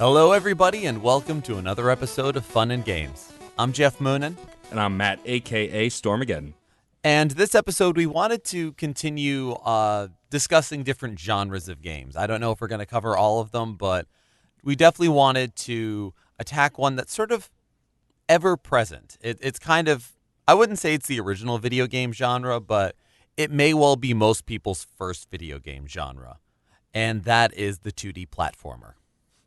Hello, everybody, and welcome to another episode of Fun and Games. I'm Geoff Moonen, And I'm Matt, a.k.a. Stormageddon. and this episode we wanted to continue discussing different genres of games. I don't know if we're going to cover all of them, but we definitely wanted to attack one that's sort of ever-present. It's kind of, I wouldn't say it's the original video game genre, but it may well be most people's first video game genre, and that is the 2D platformer.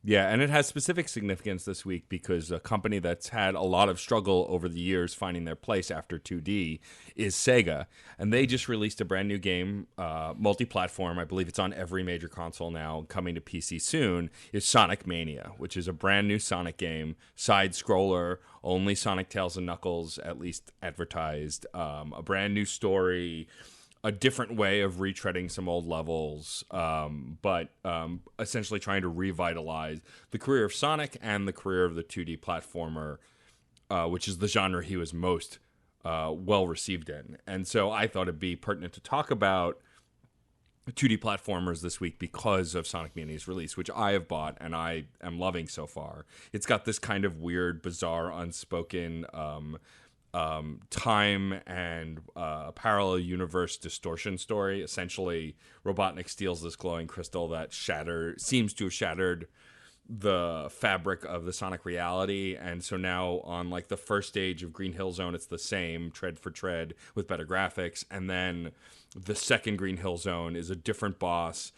Yeah, and it has specific significance this week because a company that's had a lot of struggle over the years finding their place after 2D is Sega. And they just released a brand new game, multi-platform. I believe it's on every major console now, coming to PC soon, is Sonic Mania, which is a brand new Sonic game, side-scroller, only Sonic, Tails, and Knuckles, at least advertised, a brand new story, a different way of retreading some old levels, but essentially trying to revitalize the career of Sonic and the career of the 2D platformer, which is the genre he was most well received in. And so I thought it'd be pertinent to talk about 2D platformers this week because of Sonic Mania's release, which I have bought and I am loving so far. It's got this kind of weird, bizarre, unspoken time and parallel universe distortion story. Essentially, Robotnik steals this glowing crystal that seems to have shattered the fabric of the Sonic reality, and so now on like the first stage of Green Hill Zone, it's the same tread for tread with better graphics, and then the second Green Hill Zone is a different boss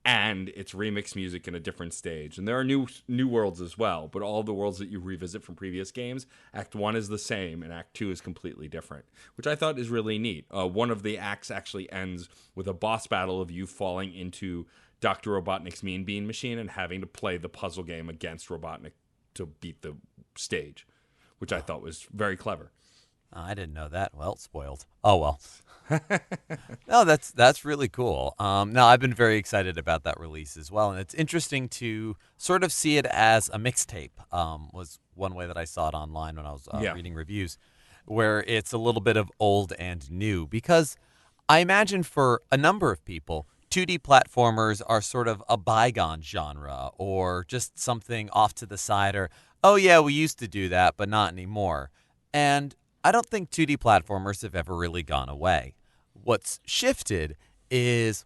and it's remix music in a different stage. And there are new worlds as well, but all the worlds that you revisit from previous games, Act 1 is the same and Act 2 is completely different, which I thought is really neat. One of the acts actually ends with a boss battle of you falling into Dr. Robotnik's Mean Bean machine and having to play the puzzle game against Robotnik to beat the stage, which I thought was very clever. I didn't know that. Well, spoiled. Oh, well. No, that's really cool. No, I've been very excited about that release as well, and it's interesting to sort of see it as a mixtape. Was one way that I saw it online when I was reading reviews, where it's a little bit of old and new. Because I imagine for a number of people, 2D platformers are sort of a bygone genre, or just something off to the side, or oh yeah, we used to do that, but not anymore. And I don't think 2D platformers have ever really gone away. What's shifted is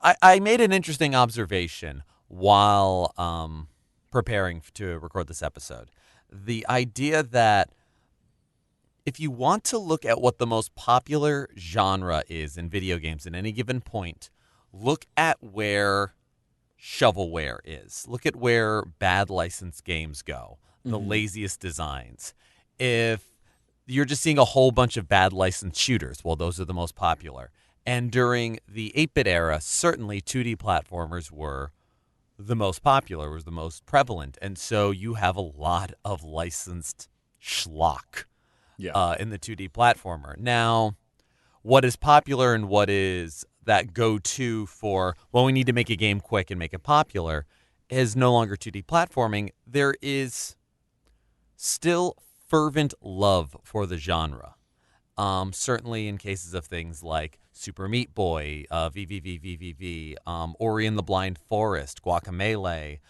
I made an interesting observation while preparing to record this episode. The idea that if you want to look at what the most popular genre is in video games at any given point, look at where shovelware is. Look at where bad licensed games go, the laziest designs. If you're just seeing a whole bunch of bad licensed shooters, well, those are the most popular. And during the 8-bit era, certainly 2D platformers were the most popular, was the most prevalent. And so you have a lot of licensed schlock in the 2D platformer. Now, what is popular and what is that go-to for, well, we need to make a game quick and make it popular, is no longer 2D platforming. There is still fervent love for the genre. Certainly in cases of things like Super Meat Boy, VVVVVV, Ori and the Blind Forest, Guacamelee,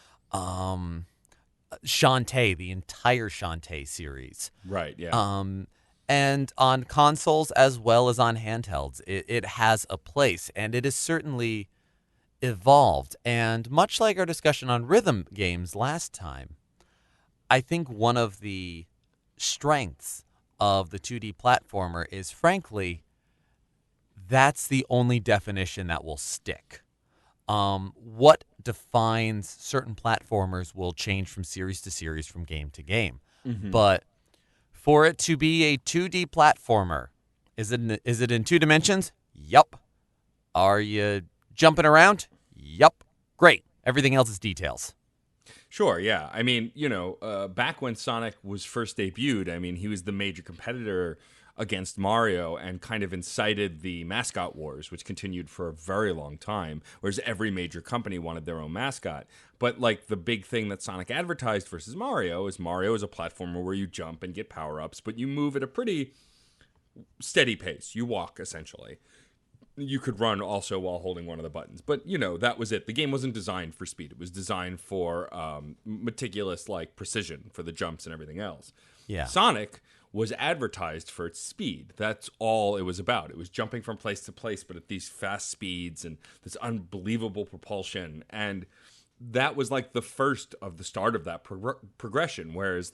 Shantae, the entire Shantae series. Right, yeah. And on consoles as well as on handhelds, it has a place, and it has certainly evolved. And much like our discussion on rhythm games last time, I think one of the strengths of the 2D platformer is, frankly, that's the only definition that will stick. What defines certain platformers will change from series to series, from game to game. But for it to be a 2D platformer, is it in 2 dimensions? Yup. Are you jumping around? Yup. Great. Everything else is details. Sure, yeah. I mean, back when Sonic was first debuted, I mean, he was the major competitor against Mario and kind of incited the mascot wars, which continued for a very long time, whereas every major company wanted their own mascot. But like the big thing that Sonic advertised versus Mario is a platformer where you jump and get power-ups, but you move at a pretty steady pace. You walk, essentially. you could run also while holding one of the buttons. But, that was it. The game wasn't designed for speed. It was designed for meticulous, precision for the jumps and everything else. Yeah. Sonic was advertised for its speed. That's all it was about. It was jumping from place to place, but at these fast speeds and this unbelievable propulsion. And that was the first of the start of that progression. Whereas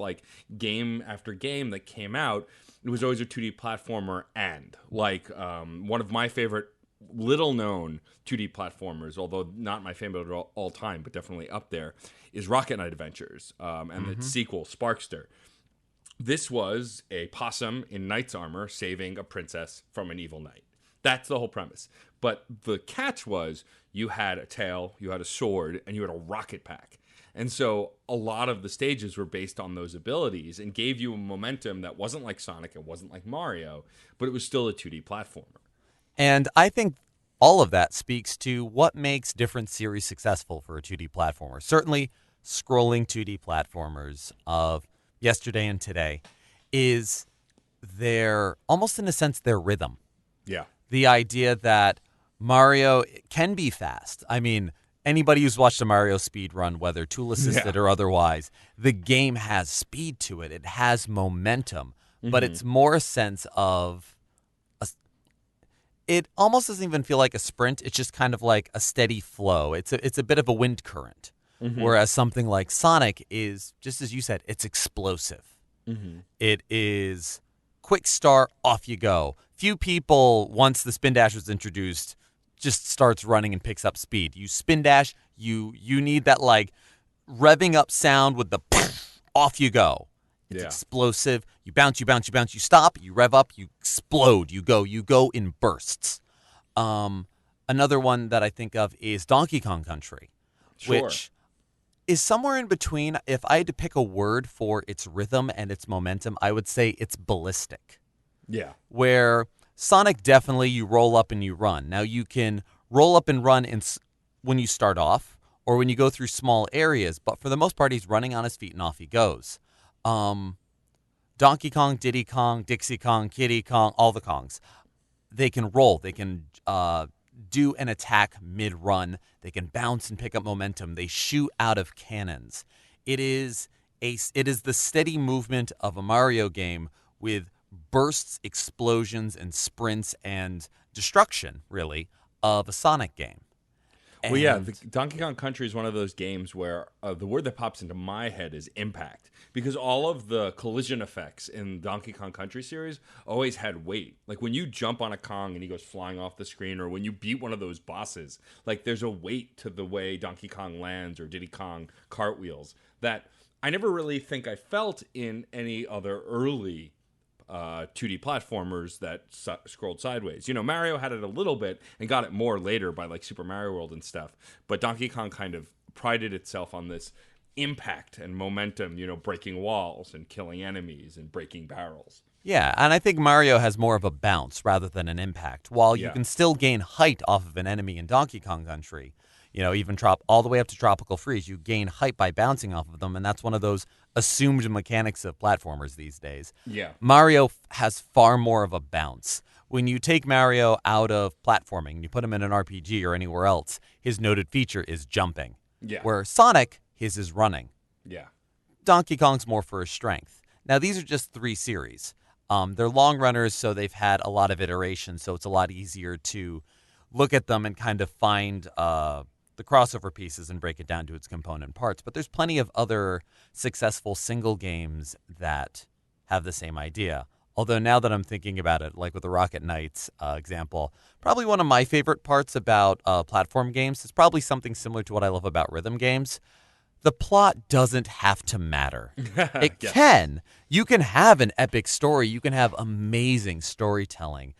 game after game that came out, it was always a 2D platformer. And one of my favorite little known 2D platformers, although not my favorite all time, but definitely up there, is Rocket Knight Adventures and its sequel, Sparkster. This was a possum in knight's armor saving a princess from an evil knight. That's the whole premise. But the catch was you had a tail, you had a sword, and you had a rocket pack. And so a lot of the stages were based on those abilities and gave you a momentum that wasn't like Sonic, it wasn't like Mario, but it was still a 2D platformer. And I think all of that speaks to what makes different series successful for a 2D platformer. Certainly, scrolling 2D platformers of yesterday and today is almost in a sense, their rhythm. Yeah. The idea that Mario can be fast. I mean, anybody who's watched a Mario speed run, whether tool assisted or otherwise, the game has speed to it. It has momentum, but it's more a sense of it almost doesn't even feel like a sprint. It's just kind of like a steady flow. It's a bit of a wind current. Whereas something like Sonic is, just as you said, it's explosive. It is quick start, off you go. Few people, once the spin dash was introduced, just starts running and picks up speed. You spin dash, you need that revving up sound with the off you go. It's explosive. You bounce, you bounce, you bounce, you stop, you rev up, you explode, you go in bursts. Another one that I think of is Donkey Kong Country, which is somewhere in between. If I had to pick a word for its rhythm and its momentum, I would say it's ballistic. Yeah. Where Sonic, definitely you roll up and you run. Now you can roll up and run when you start off or when you go through small areas, but for the most part, he's running on his feet and off he goes. Donkey Kong, Diddy Kong, Dixie Kong, Kiddy Kong, all the Kongs. They can roll. They can do an attack mid-run. They can bounce and pick up momentum. They shoot out of cannons. It is the steady movement of a Mario game with bursts, explosions, and sprints and destruction, really, of a Sonic game. Well, yeah, the Donkey Kong Country is one of those games where the word that pops into my head is impact, because all of the collision effects in Donkey Kong Country series always had weight. Like when you jump on a Kong and he goes flying off the screen, or when you beat one of those bosses, there's a weight to the way Donkey Kong lands or Diddy Kong cartwheels that I never really think I felt in any other early 2D platformers that scrolled sideways. Mario had it a little bit and got it more later by Super Mario World and stuff. But Donkey Kong kind of prided itself on this impact and momentum, breaking walls and killing enemies and breaking barrels. Yeah, and I think Mario has more of a bounce rather than an impact. While you can still gain height off of an enemy in Donkey Kong Country, even all the way up to Tropical Freeze, you gain height by bouncing off of them, and that's one of those assumed mechanics of platformers these days. Yeah. Mario has far more of a bounce. When you take Mario out of platforming and you put him in an RPG or anywhere else, his noted feature is jumping. Yeah. Where Sonic, his is running. Yeah. Donkey Kong's more for his strength. Now, these are just 3 series. They're long runners, so they've had a lot of iterations, so it's a lot easier to look at them and kind of find the crossover pieces and break it down to its component parts. But there's plenty of other successful single games that have the same idea. Although now that I'm thinking about it, like with the Rocket Knights example, probably one of my favorite parts about platform games is probably something similar to what I love about rhythm games. The plot doesn't have to matter. It can. You can have an epic story. You can have amazing storytelling.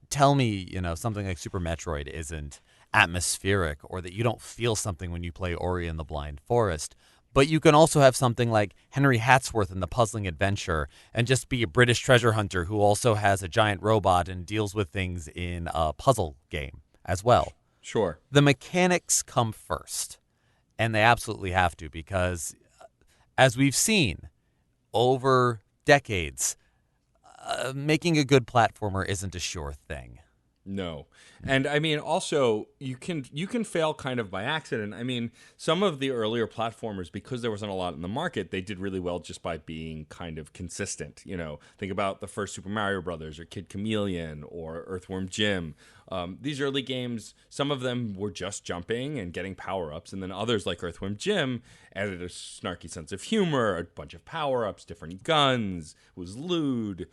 Tell me, something like Super Metroid isn't atmospheric, or that you don't feel something when you play Ori and the Blind Forest. But you can also have something like Henry Hatsworth in The Puzzling Adventure and just be a British treasure hunter who also has a giant robot and deals with things in a puzzle game as well. Sure. The mechanics come first, and they absolutely have to, because as we've seen over decades, making a good platformer isn't a sure thing. No. And I mean also you can fail kind of by accident. I mean, some of the earlier platformers, because there wasn't a lot in the market, they did really well just by being kind of consistent. Think about the first Super Mario Brothers or Kid Chameleon or Earthworm Jim. These early games, some of them were just jumping and getting power-ups, and then others like Earthworm Jim added a snarky sense of humor, a bunch of power-ups, different guns, was lewd.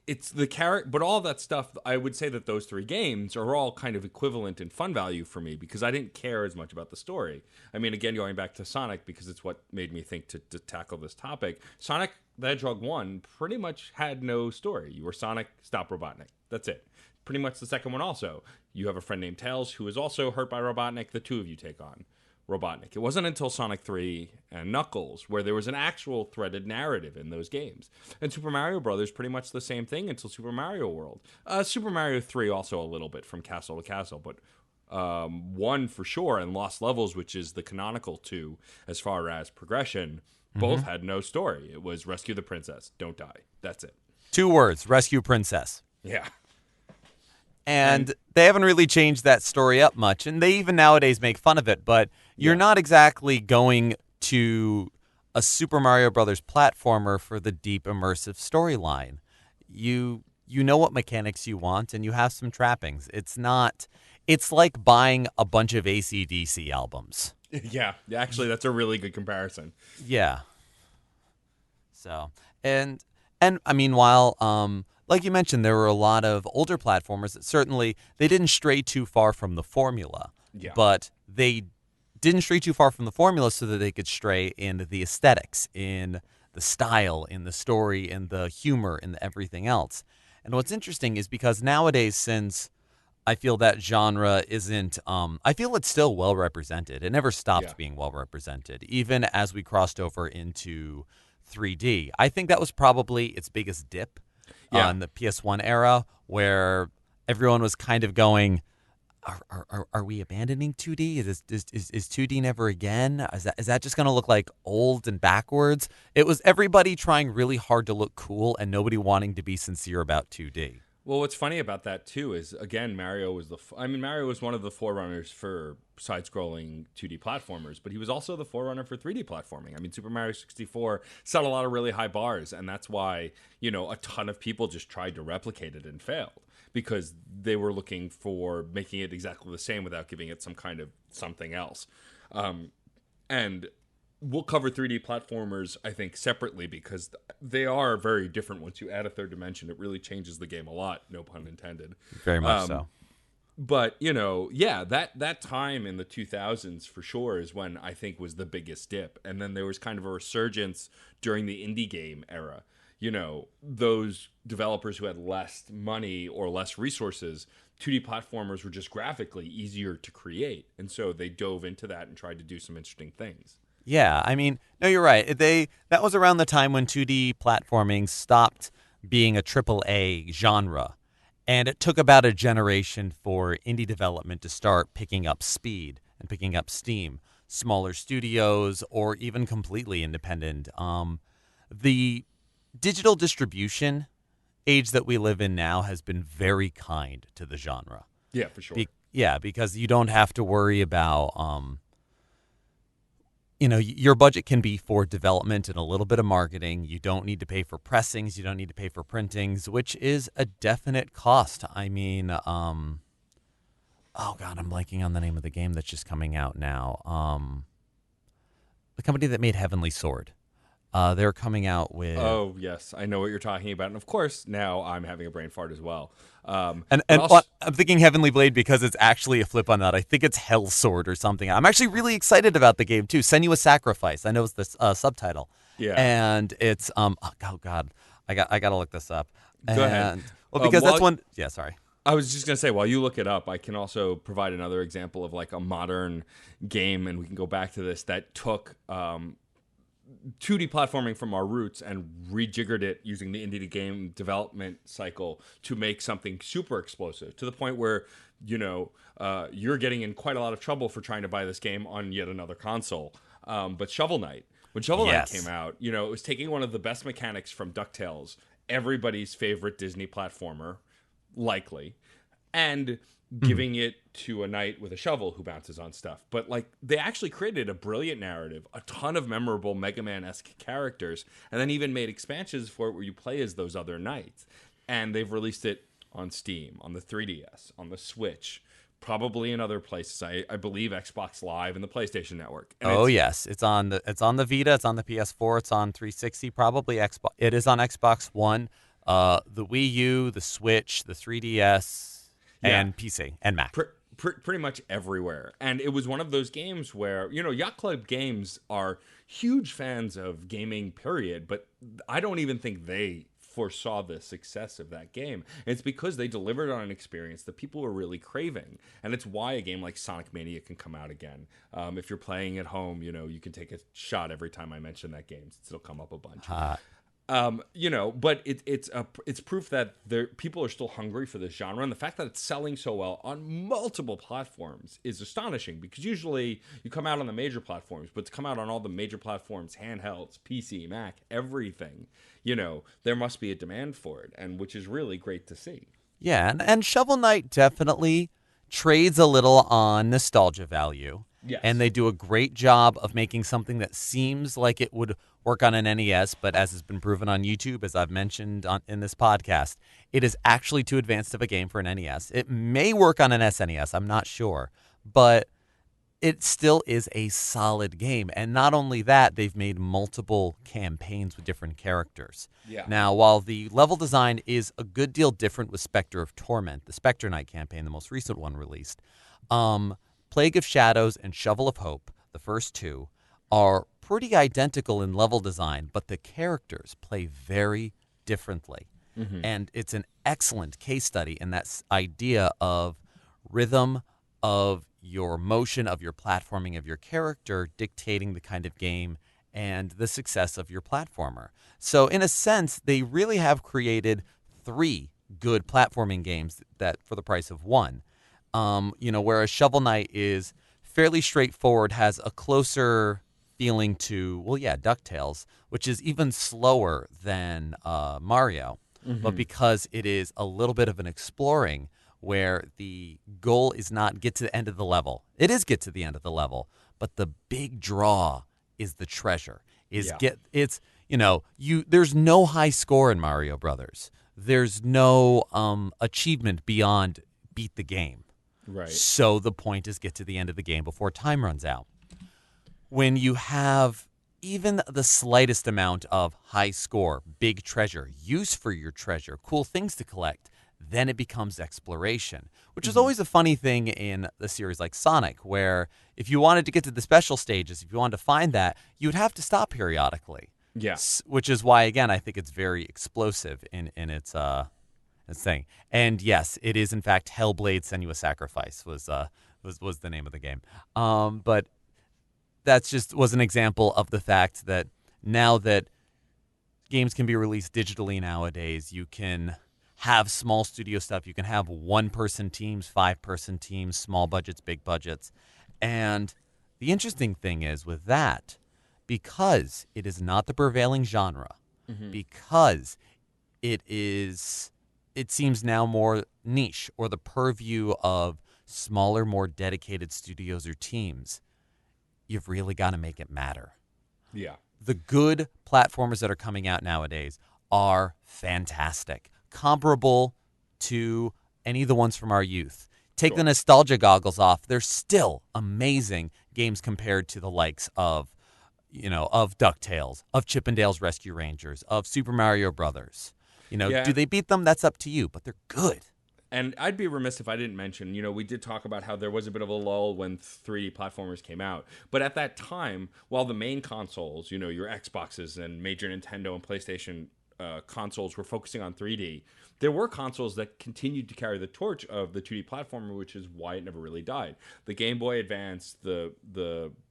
It's the character, but all that stuff. I would say that those three games are all kind of equivalent in fun value for me because I didn't care as much about the story. I mean, again, going back to Sonic because it's what made me think to tackle this topic. Sonic the Hedgehog 1 pretty much had no story. You were Sonic, stop Robotnik. That's it. Pretty much the second one also. You have a friend named Tails who is also hurt by Robotnik. The two of you take on Robotnik. It wasn't until Sonic 3 and Knuckles where there was an actual threaded narrative in those games. And Super Mario Brothers pretty much the same thing until Super Mario World. Super Mario 3 also a little bit from castle to castle, but 1 for sure and Lost Levels, which is the canonical 2 as far as progression, both had no story. It was rescue the princess, don't die. That's it. 2 words, rescue princess. Yeah. And they haven't really changed that story up much. And they even nowadays make fun of it. But you're not exactly going to a Super Mario Brothers platformer for the deep, immersive storyline. You know what mechanics you want, and you have some trappings. It's like buying a bunch of AC/DC albums. Yeah, actually, that's a really good comparison. Yeah. So, and I mean, while like you mentioned, there were a lot of older platformers that certainly they didn't stray too far from the formula. Yeah. But they didn't stray too far from the formula so that they could stray in the aesthetics, in the style, in the story, in the humor, in everything else. And what's interesting is because nowadays, since I feel that genre isn't, I feel it's still well represented. It never stopped being well represented, even as we crossed over into 3D. I think that was probably its biggest dip on the PS1 era, where everyone was kind of going, Are we abandoning 2D? Is 2D never again? Is that just going to look like old and backwards? It was everybody trying really hard to look cool and nobody wanting to be sincere about 2D. Well, what's funny about that too is again Mario was Mario was one of the forerunners for side-scrolling 2D platformers, but he was also the forerunner for 3D platforming. I mean, Super Mario 64 set a lot of really high bars, and that's why a ton of people just tried to replicate it and failed because they were looking for making it exactly the same without giving it some kind of something else. And we'll cover 3D platformers, I think, separately because they are very different. Once you add a third dimension, it really changes the game a lot, no pun intended. Very much so. But, that time in the 2000s for sure is when I think was the biggest dip. And then there was kind of a resurgence during the indie game era. Those developers who had less money or less resources, 2D platformers were just graphically easier to create. And so they dove into that and tried to do some interesting things. Yeah, I mean, no, you're right. That was around the time when 2D platforming stopped being a AAA genre. And it took about a generation for indie development to start picking up speed and picking up steam. Smaller studios or even completely independent. The digital distribution age that we live in now has been very kind to the genre. Yeah, for sure. Because you don't have to worry about... your budget can be for development and a little bit of marketing. You don't need to pay for pressings. You don't need to pay for printings, which is a definite cost. I mean, oh God, I'm blanking on the name of the game that's just coming out now. The company that made Heavenly Sword. They're coming out with... Oh, yes. I know what you're talking about. And of course, now I'm having a brain fart as well. And I'm thinking Heavenly Blade because it's actually a flip on that. I think it's Hell Sword or something. I'm actually really excited about the game, too. Senua's Sacrifice. I know it's the subtitle. Yeah. And it's... oh, God. I got to look this up. Go ahead. Well, because that's one... Yeah, sorry. I was just going to say, while you look it up, I can also provide another example of like a modern game, and we can go back to this, that took... 2D platforming from our roots and rejiggered it using the indie game development cycle to make something super explosive to the point where, you're getting in quite a lot of trouble for trying to buy this game on yet another console. But Shovel Knight, when Shovel Knight came out, it was taking one of the best mechanics from DuckTales, everybody's favorite Disney platformer, likely, and giving it to a knight with a shovel who bounces on stuff. But like they actually created a brilliant narrative, a ton of memorable Mega Man-esque characters, and then even made expansions for it where you play as those other knights. And they've released it on Steam, on the 3DS, on the Switch, probably in other places. I believe Xbox Live and the PlayStation Network. And Oh it's yes, it's on the Vita, it's on the PS4, it's on 360, probably Xbox. It is on Xbox One, the Wii U, the Switch, the 3DS, yeah, and PC and Mac. pretty much everywhere. And it was one of those games where, Yacht Club Games are huge fans of gaming, period, but I don't even think they foresaw the success of that game. And it's because they delivered on an experience that people were really craving. And it's why a game like Sonic Mania can come out again. If you're playing at home, you can take a shot every time I mention that game. It'll come up a bunch. But it's proof that people are still hungry for this genre, and the fact that it's selling so well on multiple platforms is astonishing. Because usually you come out on the major platforms, but to come out on all the major platforms, handhelds, PC, Mac, everything, there must be a demand for it, and which is really great to see. Yeah, and Shovel Knight definitely trades a little on nostalgia value. And Yes. they do a great job of making something that seems like it would work on an NES, but as has been proven on YouTube, as I've mentioned in this podcast, it is actually too advanced of a game for an NES. It may work on an SNES, I'm not sure, but it still is a solid game. And not only that, they've made multiple campaigns with different characters. Yeah. Now, while the level design is a good deal different with Spectre of Torment, the Spectre Knight campaign, the most recent one released, Plague of Shadows and Shovel of Hope, the first two, are pretty identical in level design, but the characters play very differently. And it's an excellent case study in that idea of rhythm, of your motion, of your platforming, of your character dictating the kind of game and the success of your platformer. So in a sense, they really have created three good platforming games that for the price of one. Whereas Shovel Knight is fairly straightforward, has a closer feeling to, well, yeah, DuckTales, which is even slower than Mario. But because it is a little bit of an exploring where the goal is not get to the end of the level. It is get to the end of the level, but the big draw is the treasure. Yeah. There's no high score in Mario Brothers. There's no achievement beyond beat the game. Right. So the point is get to the end of the game before time runs out. When you have even the slightest amount of high score, big treasure, use for your treasure, cool things to collect, then it becomes exploration, which is always a funny thing in a series like Sonic, where if you wanted to get to the special stages, if you wanted to find that, you would have to stop periodically. Yeah. Which is why, again, I think it's very explosive in its thing. And yes, it is in fact Hellblade: Senua's Sacrifice was the name of the game. But that's just was an example of the fact that now that games can be released digitally nowadays, you can have small studio stuff. You can have one-person teams, five-person teams, small budgets, big budgets. And the interesting thing is with that, because it is not the prevailing genre, because it seems now more niche or the purview of smaller, more dedicated studios or teams, you've really got to make it matter. Yeah. The good platformers that are coming out nowadays are fantastic, comparable to any of the ones from our youth. Take the nostalgia goggles off. They're still amazing games compared to the likes of DuckTales, of Chippendale's Rescue Rangers, of Super Mario Brothers. Do they beat them? That's up to you, but they're good. And I'd be remiss if I didn't mention, we did talk about how there was a bit of a lull when 3D platformers came out. But at that time, while the main consoles, your Xboxes and major Nintendo and PlayStation consoles were focusing on 3D, there were consoles that continued to carry the torch of the 2D platformer, which is why it never really died. The Game Boy Advance, the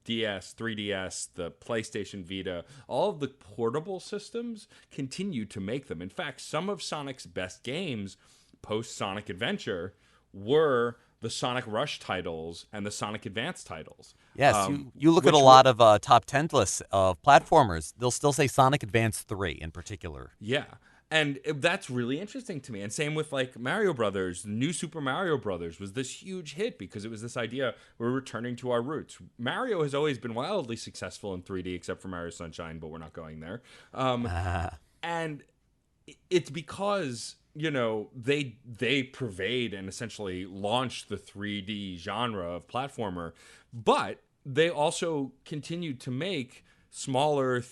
DS, 3DS, the PlayStation Vita, all of the portable systems continued to make them. In fact, some of Sonic's best games post-Sonic Adventure were the Sonic Rush titles and the Sonic Advance titles. Yes, you look at a lot of top 10 lists of platformers, they'll still say Sonic Advance 3 in particular. Yeah. And that's really interesting to me. And same with like Mario Brothers. New Super Mario Brothers was this huge hit because it was this idea we're returning to our roots. Mario has always been wildly successful in 3D, except for Mario Sunshine, but we're not going there. And it's because they pervade and essentially launched the 3D genre of platformer, but they also continued to make smaller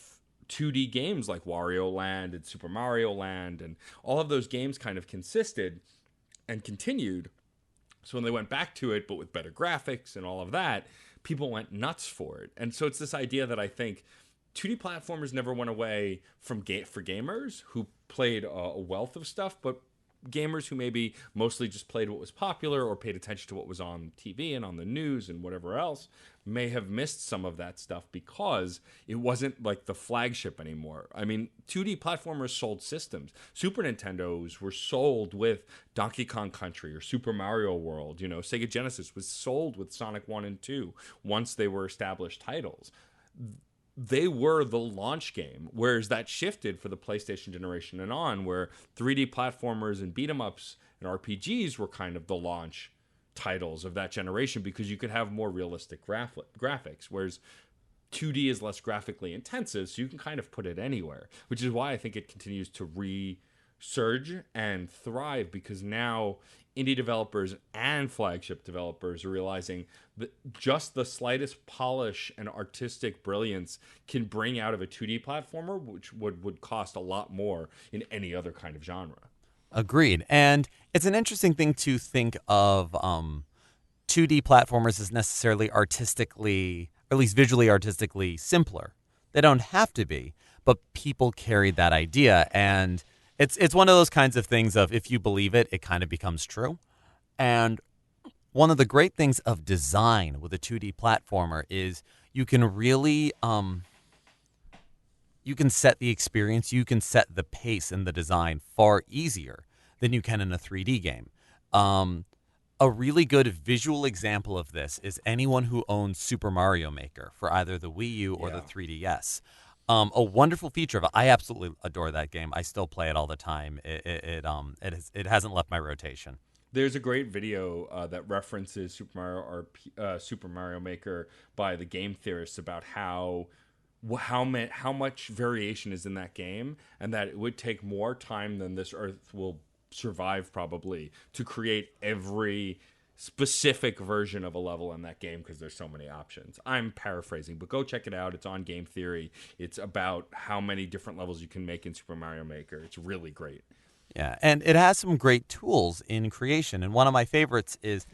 2D games like Wario Land and Super Mario Land, and all of those games kind of consisted and continued. So when they went back to it, but with better graphics and all of that, people went nuts for it. And so it's this idea that I think 2D platformers never went away from for gamers who played a wealth of stuff, but gamers who maybe mostly just played what was popular or paid attention to what was on TV and on the news and whatever else may have missed some of that stuff because it wasn't like the flagship anymore. I mean, 2D platformers sold systems. Super Nintendos were sold with Donkey Kong Country or Super Mario World. Sega Genesis was sold with Sonic 1 and 2 once they were established titles. They were the launch game, whereas that shifted for the PlayStation generation and on, where 3D platformers and beat-em-ups and RPGs were kind of the launch titles of that generation because you could have more realistic graphics, whereas 2D is less graphically intensive, so you can kind of put it anywhere, which is why I think it continues to resurge and thrive, because now indie developers and flagship developers are realizing that just the slightest polish and artistic brilliance can bring out of a 2D platformer, which would cost a lot more in any other kind of genre. Agreed. And it's an interesting thing to think of 2D platformers as necessarily artistically, or at least visually artistically, simpler. They don't have to be, but people carried that idea. And it's one of those kinds of things of if you believe it, it kind of becomes true. And one of the great things of design with a 2D platformer is you can really you can set the experience, you can set the pace and the design far easier than you can in a 3D game. A really good visual example of this is anyone who owns Super Mario Maker for either the Wii U or the 3DS. A wonderful feature of it. I absolutely adore that game. I still play it all the time. It hasn't left my rotation. There's a great video that references Super Mario Maker by the game theorists about how much variation is in that game, and that it would take more time than this Earth will survive probably to create every specific version of a level in that game because there's so many options. I'm paraphrasing, but go check it out. It's on Game Theory. It's about how many different levels you can make in Super Mario Maker. It's really great. Yeah, and it has some great tools in creation. And one of my favorites is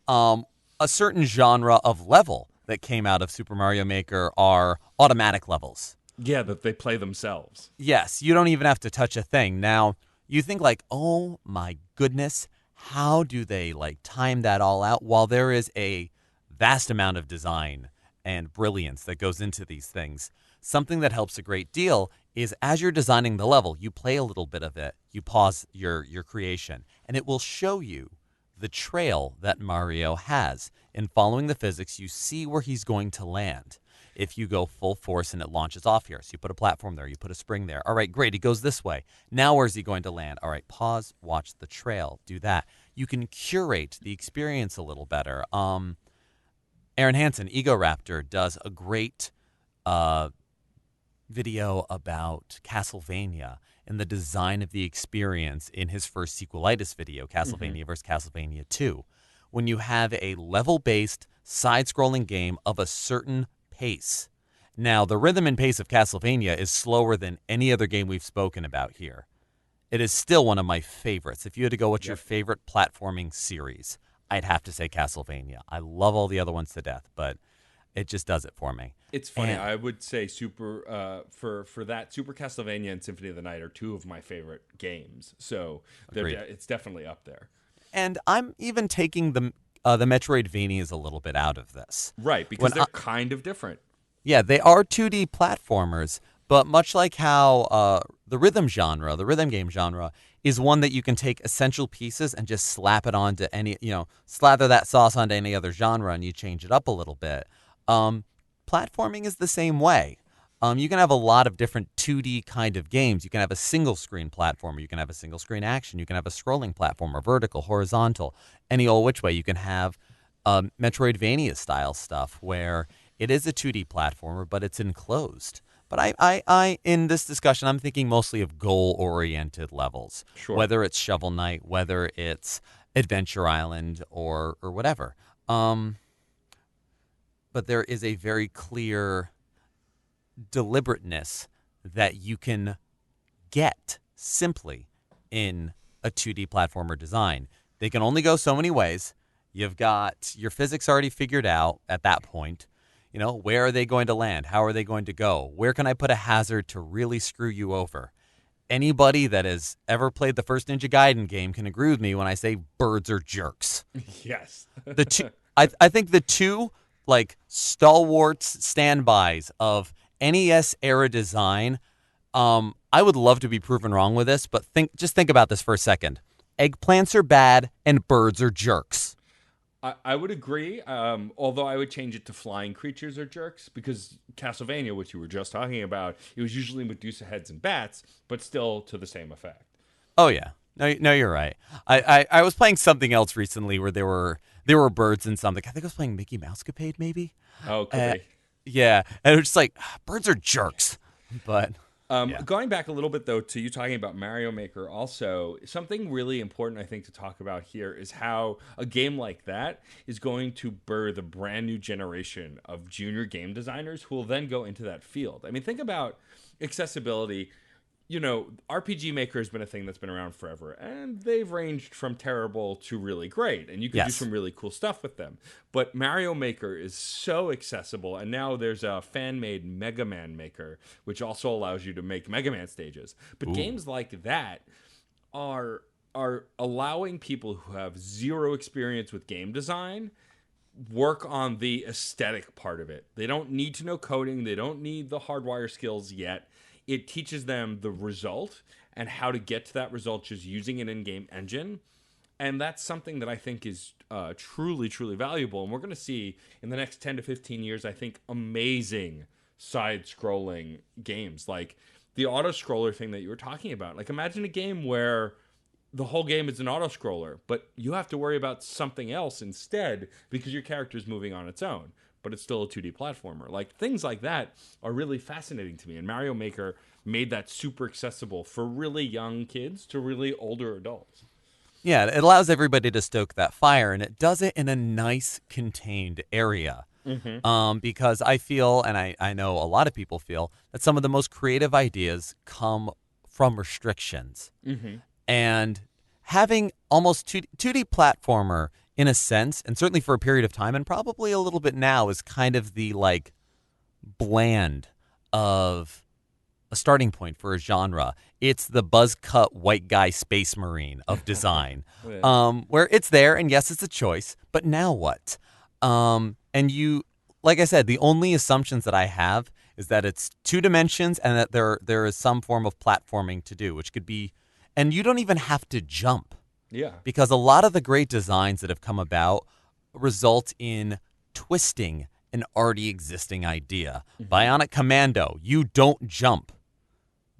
a certain genre of level that came out of Super Mario Maker are automatic levels. Yeah, that they play themselves. Yes, you don't even have to touch a thing. Now, you think like, oh my goodness, how do they like time that all out? While there is a vast amount of design and brilliance that goes into these things, something that helps a great deal is as you're designing the level, you play a little bit of it, you pause your creation, and it will show you the trail that Mario has. In following the physics, you see where he's going to land. If you go full force and it launches off here, so you put a platform there, you put a spring there. All right, great, he goes this way. Now where's he going to land? All right, pause, watch the trail, do that. You can curate the experience a little better. Aaron Hansen, Ego Raptor, does a great video about Castlevania and the design of the experience in his first sequelitis video, Castlevania vs. Castlevania 2. When you have a level-based, side-scrolling game of a certain pace. Now, the rhythm and pace of Castlevania is slower than any other game we've spoken about here. It is still one of my favorites. If you had to go, what's your favorite platforming series? I'd have to say Castlevania. I love all the other ones to death, but it just does it for me. It's funny. I would say for that, Super Castlevania and Symphony of the Night are two of my favorite games. So it's definitely up there. And I'm even taking the Metroidvanias a little bit out of this. Right, because they're kind of different. Yeah, they are 2D platformers, but much like how the rhythm game genre, is one that you can take essential pieces and just slap it onto slather that sauce onto any other genre and you change it up a little bit. Platforming is the same way. You can have a lot of different 2D kind of games. You can have a single screen platformer. You can have a single screen action. You can have a scrolling platformer, vertical, horizontal, any old which way. You can have Metroidvania style stuff where it is a 2D platformer, but it's enclosed. But in this discussion, I'm thinking mostly of goal-oriented levels, Sure. whether it's Shovel Knight, whether it's Adventure Island, or whatever. But there is a very clear deliberateness that you can get simply in a 2D platformer design. They can only go so many ways. You've got your physics already figured out at that point. You know, where are they going to land? How are they going to go? Where can I put a hazard to really screw you over? Anybody that has ever played the first Ninja Gaiden game can agree with me when I say birds are jerks. Yes. The two, I think the two like stalwarts standbys of NES era design. I would love to be proven wrong with this, but just think about this for a second. Eggplants are bad and birds are jerks. I would agree, although I would change it to flying creatures or jerks, because Castlevania, which you were just talking about, it was usually Medusa heads and bats, but still to the same effect. Oh yeah, no, you're right. I was playing something else recently where there were birds and something. I think I was playing Mickey Mousecapade maybe. Oh, could be. Yeah, and it was just like birds are jerks, but. Yeah. Going back a little bit, though, to you talking about Mario Maker, also, something really important, I think, to talk about here is how a game like that is going to birth a brand new generation of junior game designers who will then go into that field. I mean, think about accessibility. You know, RPG Maker has been a thing that's been around forever, and they've ranged from terrible to really great, and you can do some really cool stuff with them. But Mario Maker is so accessible, and now there's a fan-made Mega Man Maker, which also allows you to make Mega Man stages. But games like that are allowing people who have zero experience with game design work on the aesthetic part of it. They don't need to know coding. They don't need the hardwire skills yet. It teaches them the result and how to get to that result just using an in-game engine. And that's something that I think is truly, truly valuable. And we're going to see in the next 10 to 15 years, I think, amazing side-scrolling games. Like the auto-scroller thing that you were talking about. Like imagine a game where the whole game is an auto-scroller, but you have to worry about something else instead because your character is moving on its own. But it's still a 2D platformer. Like things like that are really fascinating to me. And Mario Maker made that super accessible for really young kids to really older adults. Yeah, it allows everybody to stoke that fire, and it does it in a nice, contained area. Because I feel, and I know a lot of people feel, that some of the most creative ideas come from restrictions. And having almost 2D platformer in a sense, and certainly for a period of time, and probably a little bit now, is kind of the like bland of a starting point for a genre. It's the buzz cut white guy space marine of design, where it's there, and yes, it's a choice, but now what? And you, like I said, the only assumptions that I have is that it's 2 dimensions and that there is some form of platforming to do, which could be, and you don't even have to jump. Yeah. Because a lot of the great designs that have come about result in twisting an already existing idea. Bionic Commando, you don't jump.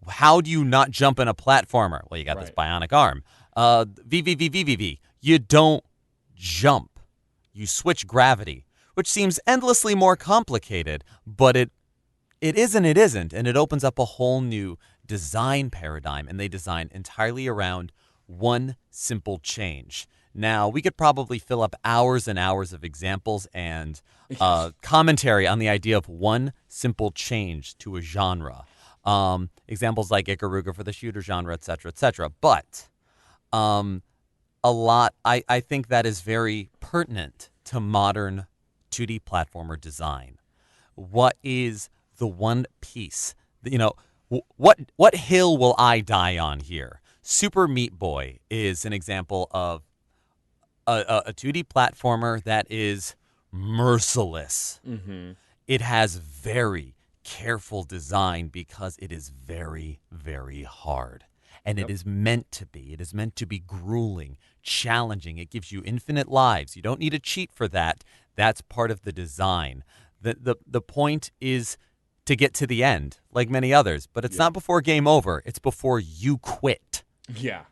How do you not jump in a platformer? Well, you got this bionic arm. VVVVVV, you don't jump. You switch gravity, which seems endlessly more complicated, but it is and it isn't, and it opens up a whole new design paradigm, and they design entirely around one simple change. Now, we could probably fill up hours and hours of examples and commentary on the idea of one simple change to a genre. Examples like Ikaruga for the shooter genre, et cetera, et cetera. But a lot, I think that is very pertinent to modern 2D platformer design. What is the one piece? You know, what hill will I die on here? Super Meat Boy is an example of a 2D platformer that is merciless. It has very careful design because it is very, very hard. And it is meant to be. It is meant to be grueling, challenging. It gives you infinite lives. You don't need a cheat for that. That's part of the design. The point is to get to the end, like many others. But it's Yeah. not before game over. It's before you quit. Yeah.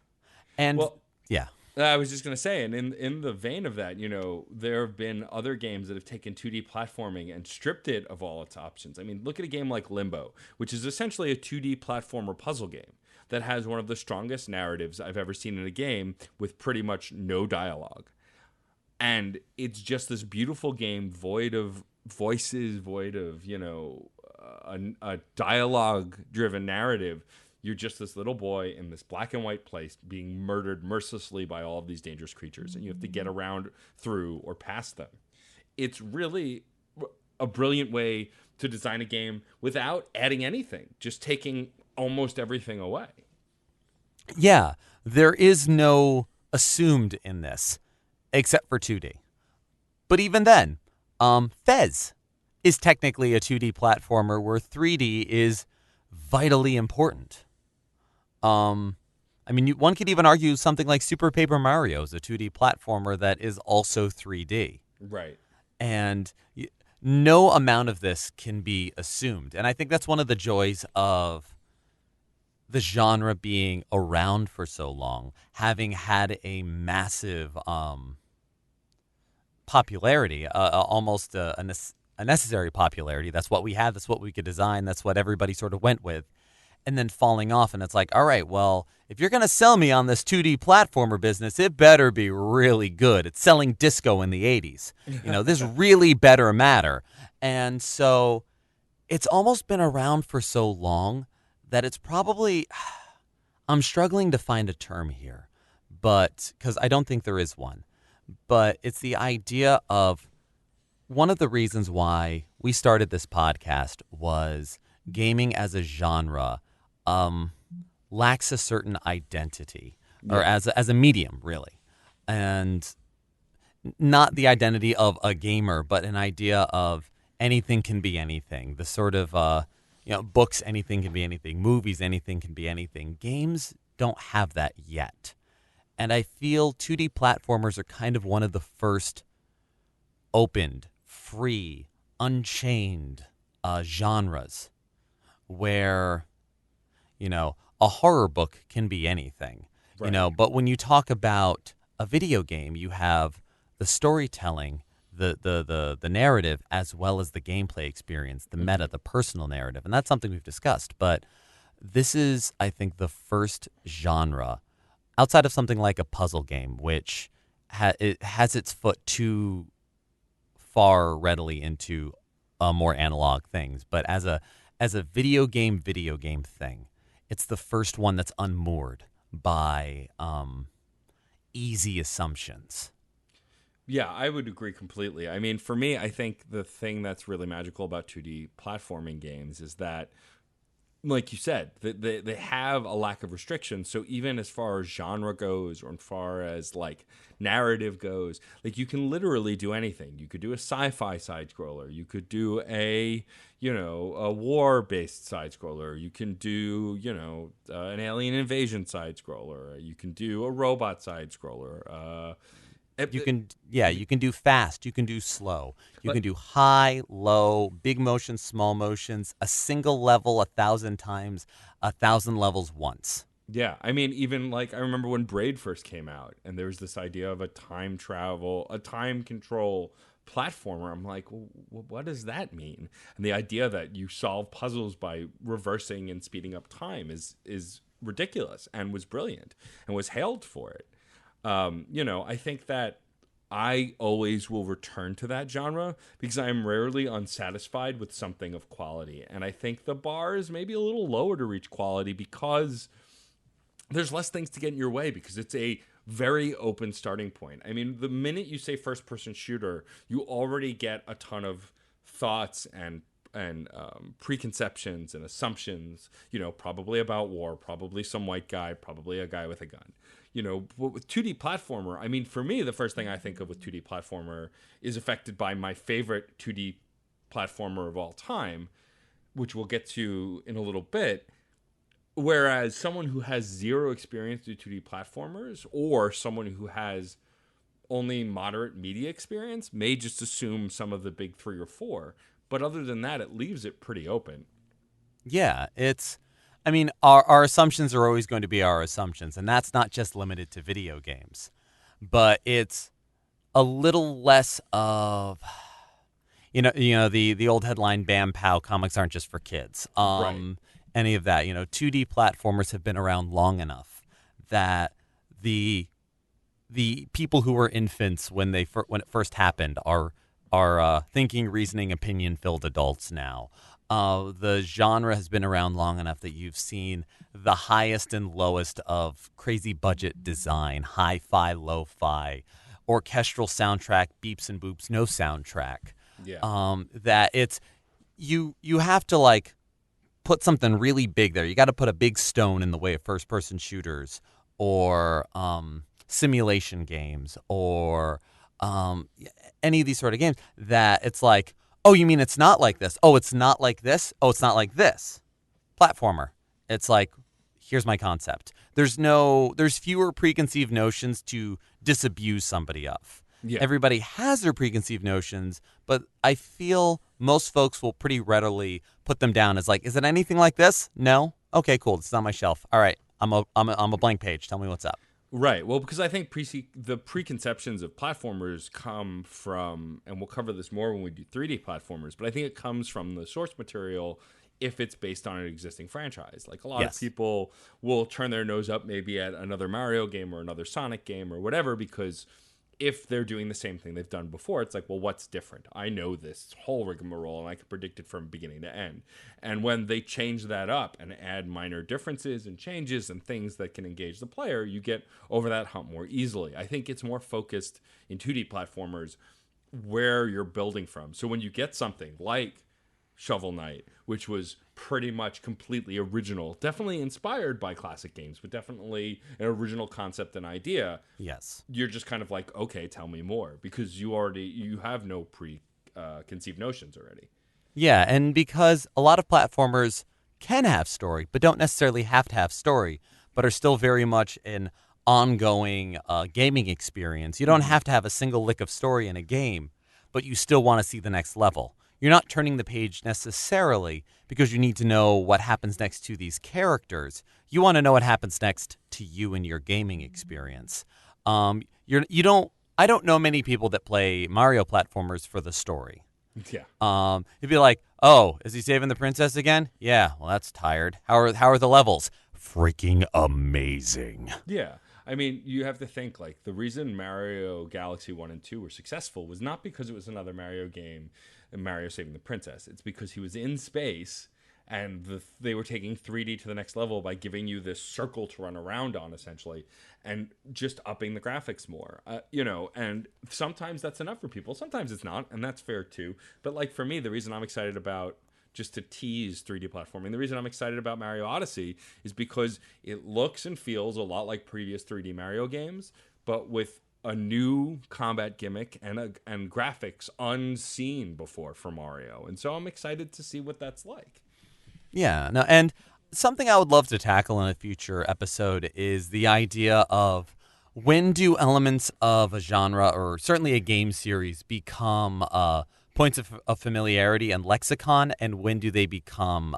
And Well, yeah, I was just going to say, and in the vein of that, there have been other games that have taken 2D platforming and stripped it of all its options. I mean, look at a game like Limbo, which is essentially a 2D platformer puzzle game that has one of the strongest narratives I've ever seen in a game with pretty much no dialogue. And it's just this beautiful game void of voices, void of, a dialogue driven narrative. You're just this little boy in this black and white place being murdered mercilessly by all of these dangerous creatures, and you have to get around, through, or past them. It's really a brilliant way to design a game without adding anything, just taking almost everything away. yeah, there is no assumed in this except for 2D. But even then, Fez is technically a 2D platformer where 3D is vitally important. I mean, one could even argue something like Super Paper Mario is a 2D platformer that is also 3D. Right. And no amount of this can be assumed. And I think that's one of the joys of the genre being around for so long, having had a massive popularity, almost a necessary popularity. That's what we had. That's what we could design. That's what everybody sort of went with. And then falling off, and it's like, all right, well, if you're going to sell me on this 2D platformer business, it better be really good. It's selling disco in the 80s. This really better matter. And so it's almost been around for so long that it's probably, I'm struggling to find a term here, but because I don't think there is one. But it's the idea of one of the reasons why we started this podcast was gaming as a genre lacks a certain identity, or Yeah. as a medium, really, and not the identity of a gamer, but an idea of anything can be anything. The sort of books, anything can be anything. Movies, anything can be anything. Games don't have that yet, and I feel 2D platformers are kind of one of the first opened, free, unchained genres where a horror book can be anything, Right. but when you talk about a video game, you have the storytelling, the narrative, as well as the gameplay experience, the meta, the personal narrative. And that's something we've discussed. But this is, I think, the first genre outside of something like a puzzle game, which it has its foot too far readily into more analog things. But as a video game thing, it's the first one that's unmoored by easy assumptions. Yeah, I would agree completely. I mean, for me, I think the thing that's really magical about 2D platforming games is that, like you said, they have a lack of restrictions. So even as far as genre goes, or as far as like narrative goes, like you can literally do anything. You could do a sci-fi side scroller. You could do a war based side scroller. You can do an alien invasion side scroller. You can do a robot side scroller. You can do fast, you can do slow, you But can do high, low, big motions, small motions, a single level 1,000 times, 1,000 levels once. yeah, I mean, even like I remember when Braid first came out, and there was this idea of a time control platformer. I'm like, well, what does that mean? And the idea that you solve puzzles by reversing and speeding up time is ridiculous, and was brilliant, and was hailed for it. I think that I always will return to that genre because I'm rarely unsatisfied with something of quality. And I think the bar is maybe a little lower to reach quality because there's less things to get in your way, because it's a very open starting point. I mean, the minute you say first person shooter, you already get a ton of thoughts and preconceptions and assumptions, probably about war, probably some white guy, probably a guy with a gun. But with 2D platformer, I mean, for me, the first thing I think of with 2D platformer is affected by my favorite 2D platformer of all time, which we'll get to in a little bit. Whereas someone who has zero experience with 2D platformers, or someone who has only moderate media experience, may just assume some of the big three or four. But other than that, it leaves it pretty open. Yeah, I mean, our assumptions are always going to be our assumptions, and that's not just limited to video games, but it's a little less of, the old headline, "Bam Pow, comics aren't just for kids." Right. Any of that, 2D platformers have been around long enough that the people who were infants when when it first happened are thinking, reasoning, opinion filled adults now. The genre has been around long enough that you've seen the highest and lowest of crazy budget design, hi-fi, lo-fi, orchestral soundtrack, beeps and boops, no soundtrack. Yeah. That it's you have to like put something really big there. You got to put a big stone in the way of first-person shooters or simulation games or any of these sort of games that it's like, oh, you mean it's not like this? Oh, it's not like this? Oh, it's not like this. Platformer. It's like, here's my concept. There's fewer preconceived notions to disabuse somebody of. Yeah. Everybody has their preconceived notions, but I feel most folks will pretty readily put them down as like, is it anything like this? No? Okay, cool. It's on my shelf. All right. I'm a blank page. Tell me what's up. Right. Well, because I think the preconceptions of platformers come from, and we'll cover this more when we do 3D platformers, but I think it comes from the source material if it's based on an existing franchise. Like a lot of Yes. people will turn their nose up maybe at another Mario game or another Sonic game or whatever because if they're doing the same thing they've done before, it's like, well, what's different? I know this whole rigmarole and I can predict it from beginning to end. And when they change that up and add minor differences and changes and things that can engage the player, you get over that hump more easily. I think it's more focused in 2D platformers where you're building from. So when you get something like Shovel Knight, which was pretty much completely original, definitely inspired by classic games, but definitely an original concept and idea, Yes. you're just kind of like, okay, tell me more, because you have no conceived notions already. Yeah, and because a lot of platformers can have story, but don't necessarily have to have story, but are still very much an ongoing gaming experience. You don't have to have a single lick of story in a game, but you still want to see the next level. You're not turning the page necessarily because you need to know what happens next to these characters. You want to know what happens next to you in your gaming experience. You don't. I don't know many people that play Mario platformers for the story. Yeah. You'd be like, "Oh, is he saving the princess again?" Yeah, well, that's tired. How are the levels? Freaking amazing. Yeah. I mean, you have to think like the reason Mario Galaxy 1 and 2 were successful was not because it was another Mario game and Mario saving the princess. It's because he was in space and they were taking 3D to the next level by giving you this circle to run around on essentially and just upping the graphics more. And sometimes that's enough for people. Sometimes it's not, and that's fair too. But like for me, the reason I'm excited about just to tease 3D platforming. The reason I'm excited about Mario Odyssey is because it looks and feels a lot like previous 3D Mario games, but with a new combat gimmick and graphics unseen before for Mario. And so I'm excited to see what that's like. Yeah, no, and something I would love to tackle in a future episode is the idea of when do elements of a genre or certainly a game series become points of familiarity and lexicon, and when do they become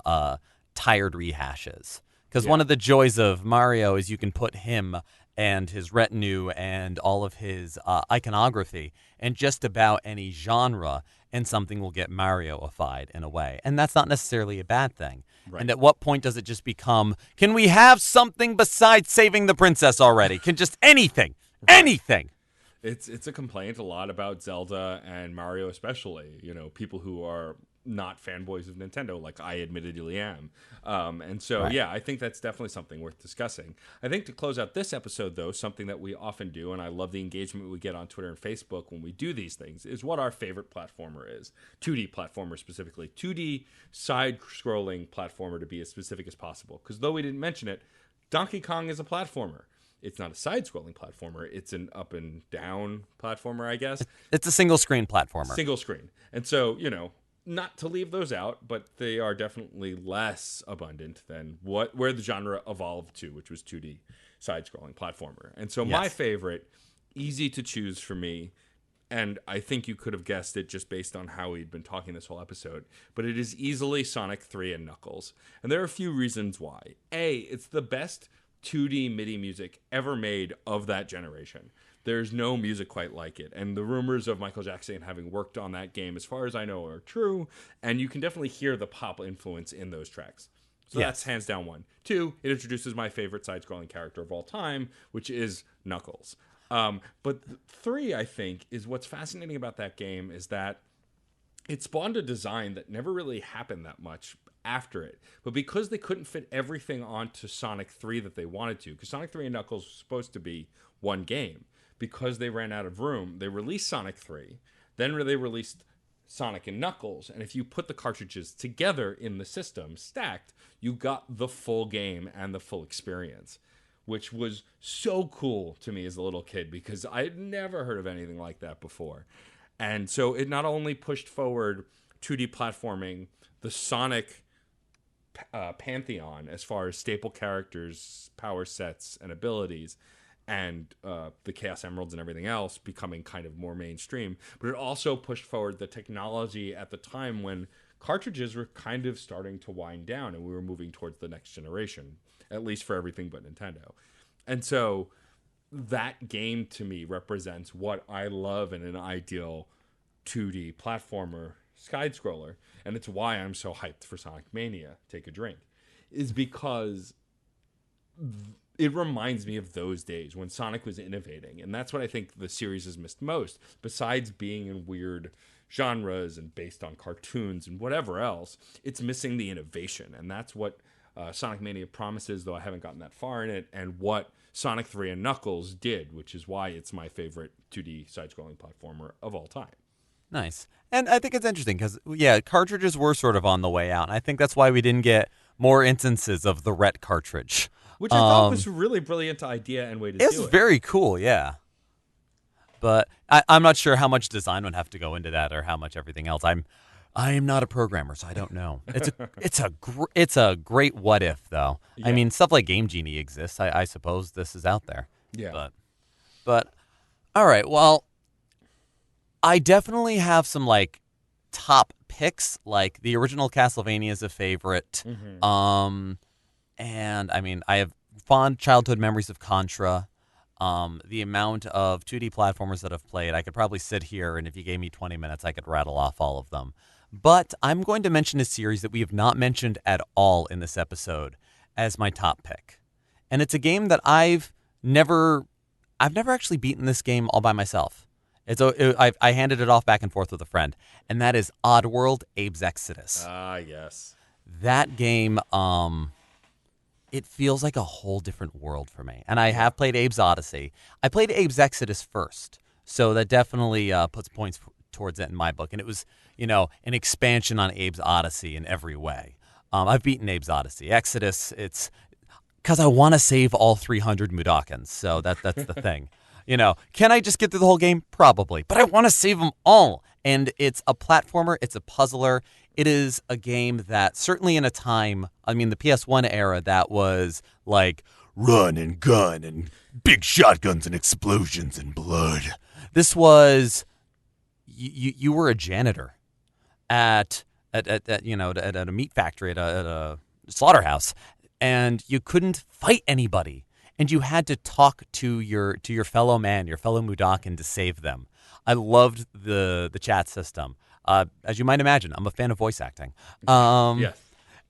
tired rehashes? Because one Yeah. of the joys of Mario is you can put him and his retinue and all of his iconography in just about any genre, and something will get Mario-ified in a way. And that's not necessarily a bad thing. And Right. at what point does it just become, can we have something besides saving the princess already? Can just anything, Right. anything. It's a complaint a lot about Zelda and Mario especially. People who are not fanboys of Nintendo, like I admittedly am. And so, Right. yeah, I think that's definitely something worth discussing. I think to close out this episode, though, something that we often do, and I love the engagement we get on Twitter and Facebook when we do these things, is what our favorite platformer is. 2D platformer specifically. 2D side-scrolling platformer to be as specific as possible. Because though we didn't mention it, Donkey Kong is a platformer. It's not a side-scrolling platformer. It's an up and down platformer, I guess. It's a single screen platformer. Single screen. And so, not to leave those out, but they are definitely less abundant than where the genre evolved to, which was 2D side-scrolling platformer. And so my Yes. favorite, easy to choose for me, and I think you could have guessed it just based on how we'd been talking this whole episode, but it is easily Sonic 3 and Knuckles. And there are a few reasons why. A, it's the best 2D MIDI music ever made of that generation. There's no music quite like it. And the rumors of Michael Jackson having worked on that game, as far as I know, are true. And you can definitely hear the pop influence in those tracks. So that's hands down one. Two, it introduces my favorite side-scrolling character of all time, which is Knuckles. But three, I think, is what's fascinating about that game is that it spawned a design that never really happened that much after it. But because they couldn't fit everything onto Sonic 3 that they wanted to, because Sonic 3 and Knuckles was supposed to be one game, because they ran out of room, they released Sonic 3, then they released Sonic and Knuckles, and if you put the cartridges together in the system, stacked, you got the full game and the full experience, which was so cool to me as a little kid because I had never heard of anything like that before. And so it not only pushed forward 2D platforming, the Sonic pantheon as far as staple characters, power sets, and abilities, and the Chaos Emeralds and everything else becoming kind of more mainstream, but it also pushed forward the technology at the time when cartridges were kind of starting to wind down and we were moving towards the next generation, at least for everything but Nintendo. And so that game to me represents what I love in an ideal 2D platformer side-scroller, and it's why I'm so hyped for Sonic Mania, Take a Drink, is because it reminds me of those days when Sonic was innovating. And that's what I think the series has missed most. Besides being in weird genres and based on cartoons and whatever else, it's missing the innovation. And that's what Sonic Mania promises, though I haven't gotten that far in it, and what Sonic 3 and Knuckles did, which is why it's my favorite 2D side-scrolling platformer of all time. Nice. And I think it's interesting because, yeah, cartridges were sort of on the way out. And I think that's why we didn't get more instances of the RET cartridge. Which I thought was a really brilliant idea and way to do it. It's very cool, yeah. But I'm not sure how much design would have to go into that or how much everything else. I am not a programmer, so I don't know. It's a great what if, though. Yeah. I mean, stuff like Game Genie exists. I suppose this is out there. Yeah. But all right. Well, I definitely have some like top picks. Like the original Castlevania is a favorite. Mm-hmm. And I mean, I have fond childhood memories of Contra. The amount of 2D platformers that I've played, I could probably sit here and if you gave me 20 minutes, I could rattle off all of them. But I'm going to mention a series that we have not mentioned at all in this episode as my top pick. And it's a game that I've never actually beaten this game all by myself. I handed it off back and forth with a friend, and that is Oddworld: Abe's Exodus. Ah, yes. That game, it feels like a whole different world for me. And I have played Abe's Odyssey. I played Abe's Exodus first, so that definitely puts points towards it in my book. And it was, an expansion on Abe's Odyssey in every way. I've beaten Abe's Odyssey. Exodus, it's because I want to save all 300 Mudokons, so that's the thing. Can I just get through the whole game? Probably. But I want to save them all. And it's a platformer. It's a puzzler. It is a game that certainly in a time, the PS1 era, that was like run and gun and big shotguns and explosions and blood. This was, you were a janitor at a meat factory, at a slaughterhouse, and you couldn't fight anybody. And you had to talk to your fellow man, your fellow Mudokon, to save them. I loved the chat system. As you might imagine, I'm a fan of voice acting. Yes.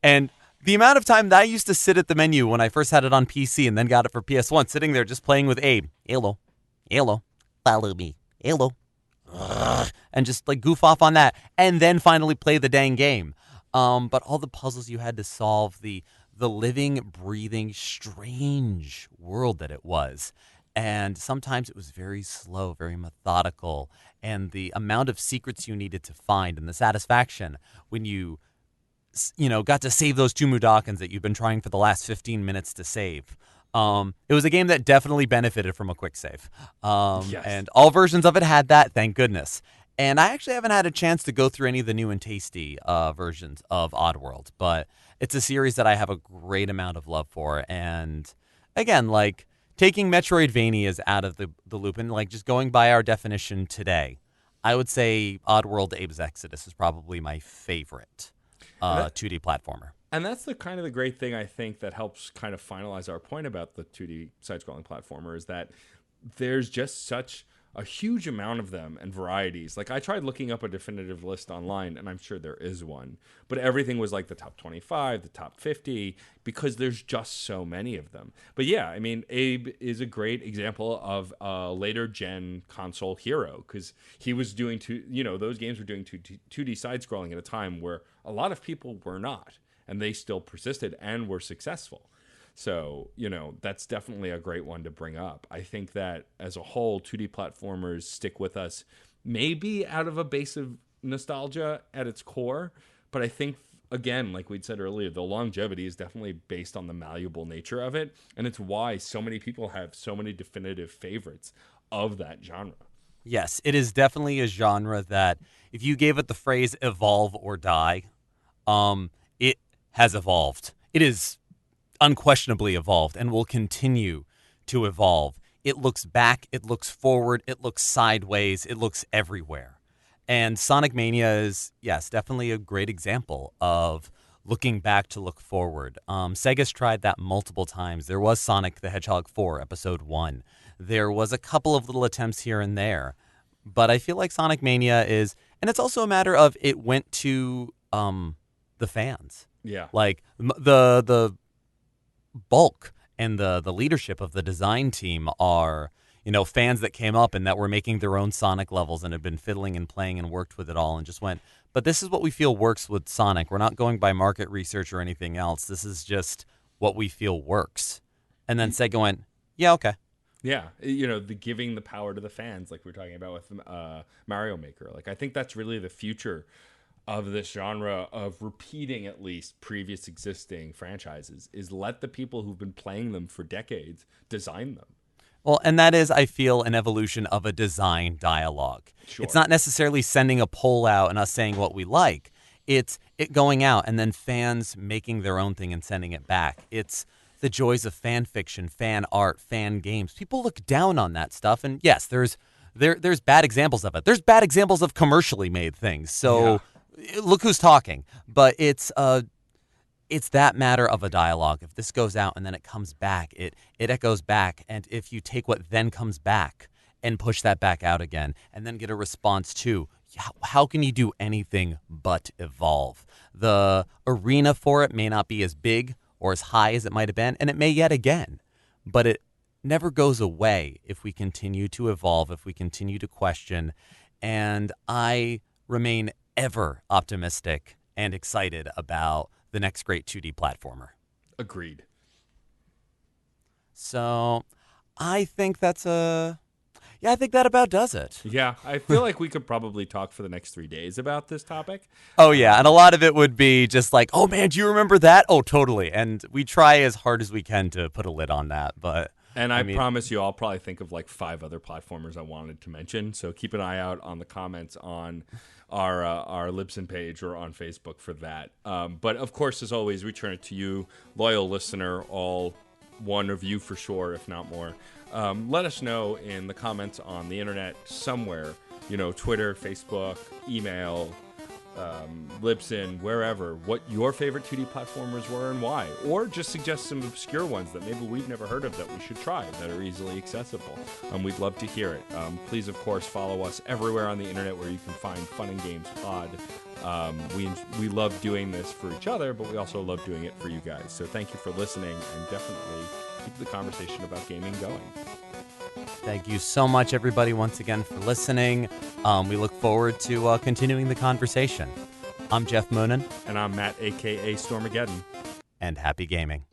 And the amount of time that I used to sit at the menu when I first had it on PC and then got it for PS1, sitting there just playing with Abe. Hello, follow me. Hello. And just like goof off on that. And then finally play the dang game. But all the puzzles you had to solve, the living, breathing, strange world that it was. And sometimes it was very slow, very methodical. And the amount of secrets you needed to find and the satisfaction when you got to save those 2 Mudokons that you've been trying for the last 15 minutes to save. It was a game that definitely benefited from a quick save. Yes. And all versions of it had that, thank goodness. And I actually haven't had a chance to go through any of the new and tasty versions of Oddworld, but it's a series that I have a great amount of love for. And again, like taking Metroidvanias out of the loop and like just going by our definition today, I would say Oddworld Abe's Exodus is probably my favorite And that 2D platformer. and that's the kind of the great thing I think that helps kind of finalize our point about the 2D side-scrolling platformer is that there's just such a huge amount of them and varieties. Like I tried looking up a definitive list online, and I'm sure there is one, but everything was like the top 25, the top 50, because there's just so many of them. But yeah, I mean, Abe is a great example of a later gen console hero because he was doing those games were doing 2D side scrolling at a time where a lot of people were not, and they still persisted and were successful. So, that's definitely a great one to bring up. I think that as a whole, 2D platformers stick with us maybe out of a base of nostalgia at its core. But I think, again, like we'd said earlier, the longevity is definitely based on the malleable nature of it. And it's why so many people have so many definitive favorites of that genre. Yes, it is definitely a genre that if you gave it the phrase evolve or die, it has evolved. It is unquestionably evolved and will continue to evolve. It looks back, it looks forward, it looks sideways, it looks everywhere. And Sonic Mania is, yes, definitely a great example of looking back to look forward. Sega's tried that multiple times. There was Sonic the Hedgehog 4, Episode 1. There was a couple of little attempts here and there. But I feel like Sonic Mania is, and it's also a matter of it went to the fans. Yeah. Like the bulk and the leadership of the design team are, fans that came up and that were making their own Sonic levels and had been fiddling and playing and worked with it all and just went, but this is what we feel works with Sonic. We're not going by market research or anything else. This is just what we feel works. And then Sega went, yeah, okay. Yeah, the giving the power to the fans, like we're talking about with Mario Maker. Like I think that's really the future of this genre of repeating at least previous existing franchises is let the people who've been playing them for decades design them. Well, and that is, I feel, an evolution of a design dialogue. Sure. It's not necessarily sending a poll out and us saying what we like. It's it going out and then fans making their own thing and sending it back. It's the joys of fan fiction, fan art, fan games. People look down on that stuff. And yes, there's bad examples of it. There's bad examples of commercially made things. So look who's talking. But it's that matter of a dialogue. If this goes out and then it comes back, it echoes back. And if you take what then comes back and push that back out again and then get a response to, how can you do anything but evolve? The arena for it may not be as big or as high as it might have been, and it may yet again. But it never goes away if we continue to evolve, if we continue to question. And I remain ever optimistic and excited about the next great 2D platformer. Agreed. So I think I think that about does it. Yeah, I feel like we could probably talk for the next 3 days about this topic. Oh, yeah. And a lot of it would be just like, oh, man, do you remember that? Oh, totally. And we try as hard as we can to put a lid on that. But And I promise you, I'll probably think of like 5 other platformers I wanted to mention. So keep an eye out on the comments on our Libsyn page or on Facebook for that. But of course, as always, we turn it to you, loyal listener, all one of you for sure, if not more. Let us know in the comments on the internet somewhere, Twitter, Facebook, email, Libsyn, wherever, what your favorite 2D platformers were and why. Or just suggest some obscure ones that maybe we've never heard of that we should try that are easily accessible. We'd love to hear it. Please, of course, follow us everywhere on the internet where you can find Fun and Games Pod. We love doing this for each other, but we also love doing it for you guys. So thank you for listening, and definitely keep the conversation about gaming going. Thank you so much, everybody, once again for listening. We look forward to continuing the conversation. I'm Geoff Moonen. And I'm Matt, a.k.a. Stormageddon. And happy gaming.